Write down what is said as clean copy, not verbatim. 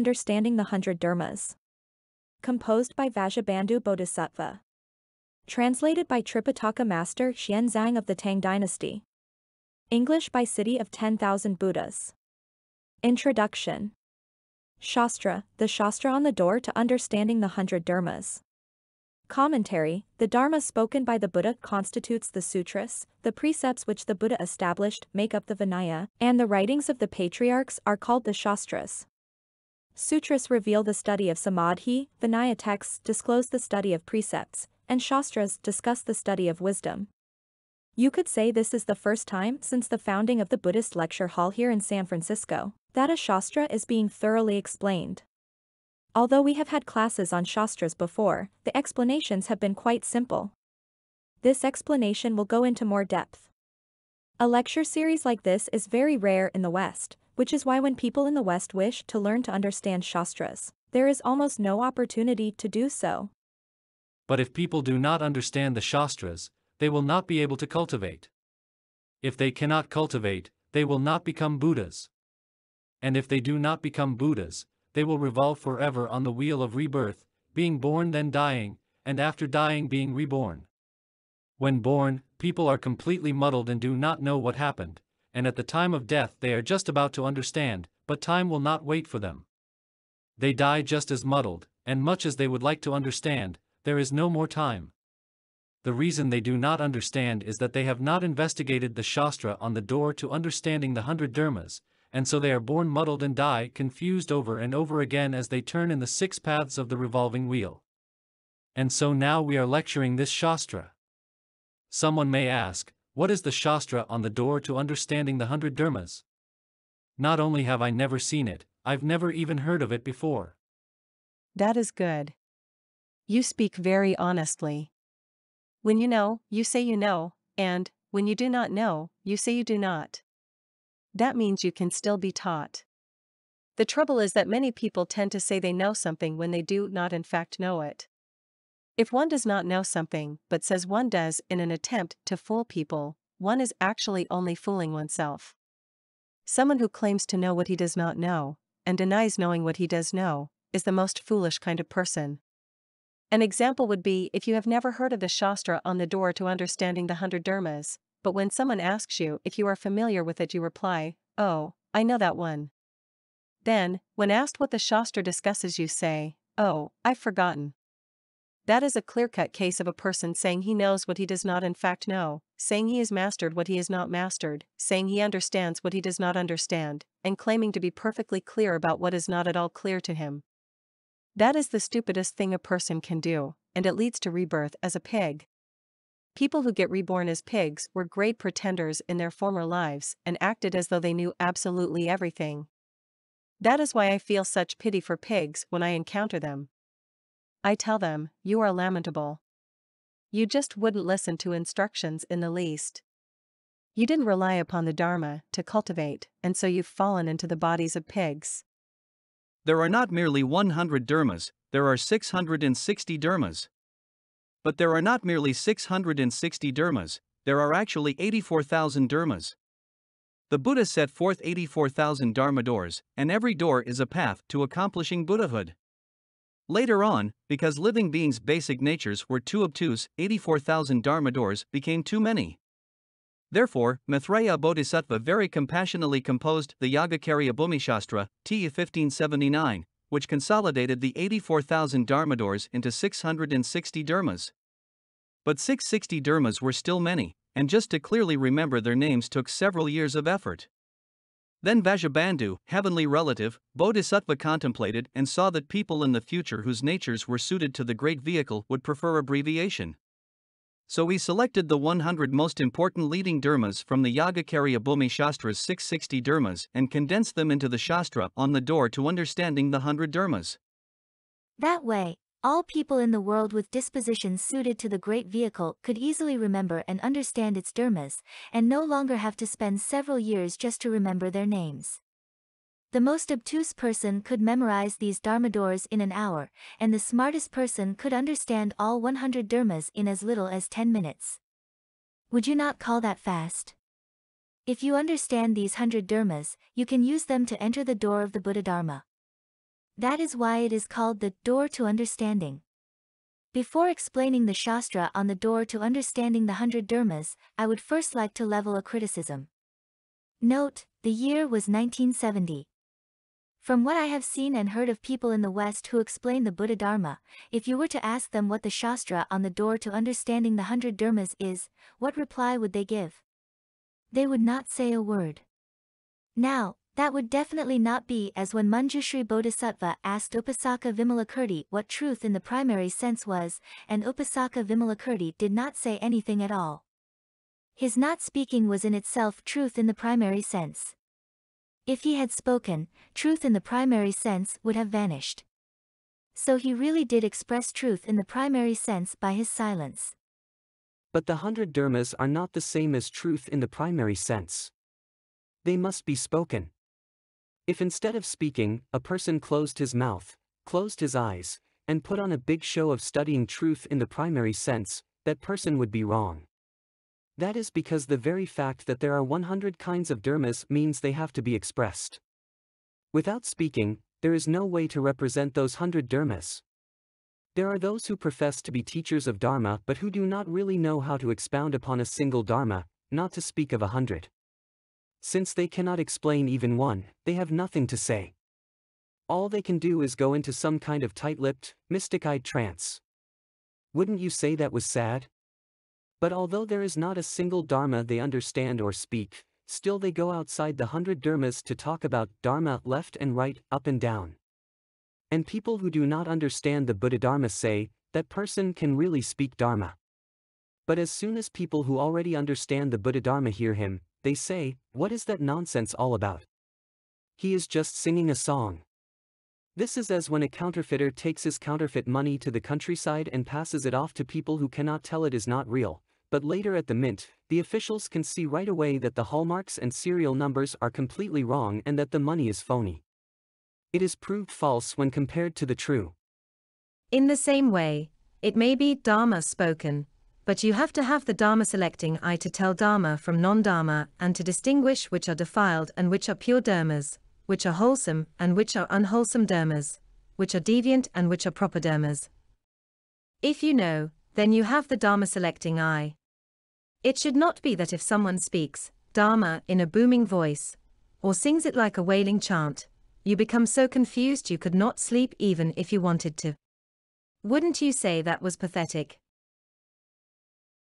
Understanding the 100 Dermas. Composed by Vasubandhu Bodhisattva. Translated by Tripitaka Master Xianzang of the Tang Dynasty. English by City of 10,000 Buddhas. Introduction. Shastra, the Shastra on the door to understanding the 100 Dharmas. Commentary, the Dharma spoken by the Buddha constitutes the Sutras, the precepts which the Buddha established make up the Vinaya, and the writings of the patriarchs are called the Shastras. Sutras reveal the study of samadhi, Vinaya texts disclose the study of precepts, and Shastras discuss the study of wisdom. You could say this is the first time since the founding of the Buddhist Lecture Hall here in San Francisco that a Shastra is being thoroughly explained. Although we have had classes on Shastras before, the explanations have been quite simple. This explanation will go into more depth. A lecture series like this is very rare in the West, which is why when people in the West wish to learn to understand Shastras, there is almost no opportunity to do so. But if people do not understand the Shastras, they will not be able to cultivate. If they cannot cultivate, they will not become Buddhas. And if they do not become Buddhas, they will revolve forever on the wheel of rebirth, being born then dying, and after dying being reborn. When born, people are completely muddled and do not know what happened, and at the time of death they are just about to understand, but time will not wait for them. They die just as muddled, and much as they would like to understand, there is no more time. The reason they do not understand is that they have not investigated the Shastra on the door to understanding the 100 Dharmas, and so they are born muddled and die confused over and over again as they turn in the 6 paths of the revolving wheel. And so now we are lecturing this Shastra. Someone may ask, what is the Shastra on the door to understanding the 100 Dharmas? Not only have I never seen it, I've never even heard of it before. That is good. You speak very honestly. When you know, you say you know, and, when you do not know, you say you do not. That means you can still be taught. The trouble is that many people tend to say they know something when they do not in fact know it. If one does not know something but says one does in an attempt to fool people, one is actually only fooling oneself. Someone who claims to know what he does not know, and denies knowing what he does know, is the most foolish kind of person. An example would be if you have never heard of the Shastra on the door to understanding the 100 Dharmas, but when someone asks you if you are familiar with it you reply, "Oh, I know that one." Then, when asked what the Shastra discusses you say, "Oh, I've forgotten." That is a clear-cut case of a person saying he knows what he does not in fact know, saying he has mastered what he has not mastered, saying he understands what he does not understand, and claiming to be perfectly clear about what is not at all clear to him. That is the stupidest thing a person can do, and it leads to rebirth as a pig. People who get reborn as pigs were great pretenders in their former lives and acted as though they knew absolutely everything. That is why I feel such pity for pigs when I encounter them. I tell them, you are lamentable. You just wouldn't listen to instructions in the least. You didn't rely upon the Dharma to cultivate, and so you've fallen into the bodies of pigs. There are not merely 100 Dharmas, there are 660 Dharmas. But there are not merely 660 Dharmas, there are actually 84,000 Dharmas. The Buddha set forth 84,000 Dharma doors, and every door is a path to accomplishing Buddhahood. Later on, because living beings' basic natures were too obtuse, 84,000 Dharma doors became too many. Therefore, Maitreya Bodhisattva very compassionately composed the Yogacarya Bhumishastra, t. 1579, which consolidated the 84,000 Dharma doors into 660 Dharmas. But 660 Dharmas were still many, and just to clearly remember their names took several years of effort. Then Vasubandhu, heavenly relative, Bodhisattva contemplated and saw that people in the future whose natures were suited to the great vehicle would prefer abbreviation. So he selected the 100 most important leading Dharmas from the Yogacarya Bhumishastra's 660 Dharmas and condensed them into the Shastra on the door to understanding the 100 Dharmas. That way, all people in the world with dispositions suited to the great vehicle could easily remember and understand its dharmas, and no longer have to spend several years just to remember their names. The most obtuse person could memorize these dharma doors in an hour, and the smartest person could understand all 100 dharmas in as little as 10 minutes. Would you not call that fast? If you understand these 100 dharmas, you can use them to enter the door of the Buddha Dharma. That is why it is called the door to understanding. Before explaining the Shastra on the door to understanding the 100 Dharmas, I would first like to level a criticism. Note, the year was 1970. From what I have seen and heard of people in the West who explain the Buddha Dharma, if you were to ask them what the Shastra on the door to understanding the 100 Dharmas is, what reply would they give? They would not say a word. Now, that would definitely not be as when Manjushri Bodhisattva asked Upasaka Vimalakirti what truth in the primary sense was, and Upasaka Vimalakirti did not say anything at all. His not speaking was in itself truth in the primary sense. If he had spoken, truth in the primary sense would have vanished. So he really did express truth in the primary sense by his silence. But the 100 Dharmas are not the same as truth in the primary sense. They must be spoken. If instead of speaking, a person closed his mouth, closed his eyes, and put on a big show of studying truth in the primary sense, that person would be wrong. That is because the very fact that there are 100 kinds of dharmas means they have to be expressed. Without speaking, there is no way to represent those 100 dharmas. There are those who profess to be teachers of Dharma but who do not really know how to expound upon a single Dharma, not to speak of 100. Since they cannot explain even one, they have nothing to say. All they can do is go into some kind of tight-lipped, mystic-eyed trance. Wouldn't you say that was sad? But although there is not a single Dharma they understand or speak, still they go outside the 100 Dharmas to talk about Dharma left and right, up and down. And people who do not understand the Buddha Dharma say, that person can really speak Dharma. But as soon as people who already understand the Buddha Dharma hear him, they say, what is that nonsense all about? He is just singing a song. This is as when a counterfeiter takes his counterfeit money to the countryside and passes it off to people who cannot tell it is not real, but later at the mint, the officials can see right away that the hallmarks and serial numbers are completely wrong and that the money is phony. It is proved false when compared to the true. In the same way, it may be Dharma spoken, but you have to have the Dharma selecting eye to tell Dharma from non-Dharma and to distinguish which are defiled and which are pure Dharmas, which are wholesome and which are unwholesome Dharmas, which are deviant and which are proper Dharmas. If you know, then you have the Dharma selecting eye. It should not be that if someone speaks Dharma in a booming voice, or sings it like a wailing chant, you become so confused you could not sleep even if you wanted to. Wouldn't you say that was pathetic?